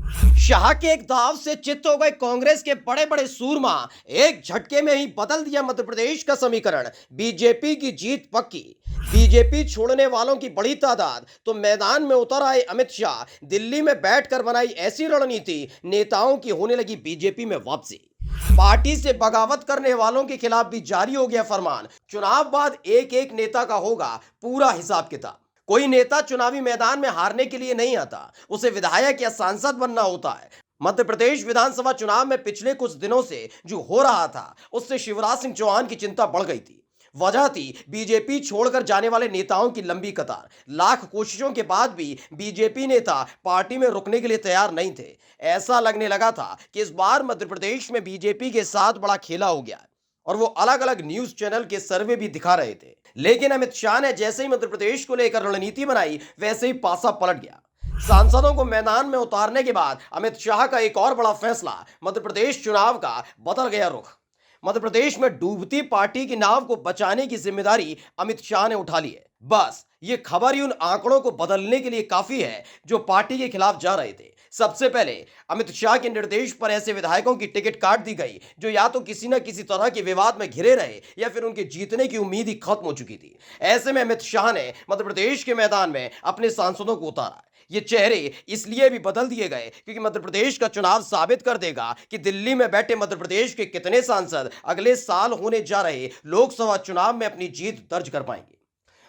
शाह के एक दाव से चित्त हो गए कांग्रेस के बड़े बड़े सूरमा। एक झटके में ही बदल दिया मध्य प्रदेश का समीकरण। बीजेपी की जीत पक्की। बीजेपी छोड़ने वालों की बड़ी तादाद तो मैदान में उतर आए अमित शाह। दिल्ली में बैठकर बनाई ऐसी रणनीति, नेताओं की होने लगी बीजेपी में वापसी। पार्टी से बगावत करने वालों के खिलाफ भी जारी हो गया फरमान। चुनाव बाद एक एक नेता का होगा पूरा हिसाब किताब। कोई नेता चुनावी मैदान में हारने के लिए नहीं आता, उसे विधायक या सांसद बनना होता है। मध्य प्रदेश विधानसभा चुनाव में पिछले कुछ दिनों से जो हो रहा था, उससे शिवराज सिंह चौहान की चिंता बढ़ गई थी। वजह थी बीजेपी छोड़कर जाने वाले नेताओं की लंबी कतार। लाख कोशिशों के बाद भी बीजेपी नेता पार्टी में रुकने के लिए तैयार नहीं थे। ऐसा लगने लगा था कि इस बार मध्य प्रदेश में बीजेपी के साथ बड़ा खेला हो गया और वो अलग अलग न्यूज चैनल के सर्वे भी दिखा रहे थे। लेकिन अमित शाह ने जैसे ही मध्य प्रदेश को लेकर रणनीति बनाई, वैसे ही पासा पलट गया। सांसदों को मैदान में उतारने के बाद अमित शाह का एक और बड़ा फैसला, मध्य प्रदेश चुनाव का बदल गया रुख। मध्य प्रदेश में डूबती पार्टी की नाव को बचाने की जिम्मेदारी अमित शाह ने उठा ली है। बस ये खबर ही उन आंकड़ों को बदलने के लिए काफी है जो पार्टी के खिलाफ जा रहे थे। सबसे पहले अमित शाह के निर्देश पर ऐसे विधायकों की टिकट काट दी गई जो या तो किसी न किसी तरह के विवाद में घिरे रहे या फिर उनके जीतने की उम्मीद ही खत्म हो चुकी थी। ऐसे में अमित शाह ने मध्य प्रदेश के मैदान में अपने सांसदों को उतारा। ये चेहरे इसलिए भी बदल दिए गए क्योंकि मध्य प्रदेश का चुनाव साबित कर देगा कि दिल्ली में बैठे मध्य प्रदेश के कितने सांसद अगले साल होने जा रहे लोकसभा चुनाव में अपनी जीत दर्ज कर पाएंगे।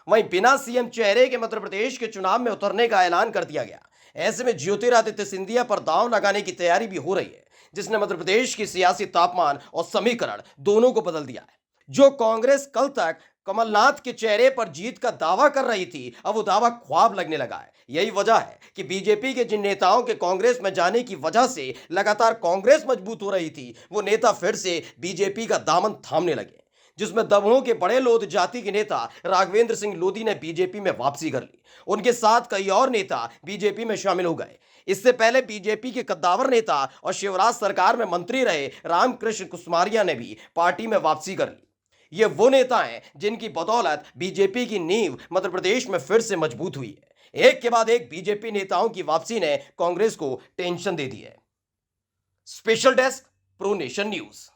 वहीं बिना सीएम चेहरे के मध्य प्रदेश के चुनाव में उतरने का ऐलान कर दिया गया। ऐसे में ज्योतिरादित्य सिंधिया पर दांव लगाने की तैयारी भी हो रही है, जिसने मध्य प्रदेश की सियासी तापमान और समीकरण दोनों को बदल दिया है। जो कांग्रेस कल तक कमलनाथ के चेहरे पर जीत का दावा कर रही थी, अब वो दावा ख्वाब लगने लगा है। यही वजह है कि बीजेपी के जिन नेताओं के कांग्रेस में जाने की वजह से लगातार कांग्रेस मजबूत हो रही थी, वो नेता फिर से बीजेपी का दामन थामने लगे। जिसमें दमोह के बड़े लोध जाति के नेता राघवेंद्र सिंह लोधी ने बीजेपी में वापसी कर ली। उनके साथ कई और नेता बीजेपी में शामिल हो गए। इससे पहले बीजेपी के कद्दावर नेता और शिवराज सरकार में मंत्री रहे रामकृष्ण कुसमारिया ने भी पार्टी में वापसी कर ली। ये वो नेता हैं जिनकी बदौलत बीजेपी की नींव मध्य प्रदेश में फिर से मजबूत हुई है। एक के बाद एक बीजेपी नेताओं की वापसी ने कांग्रेस को टेंशन दे दी है। Special desk, pro nation news.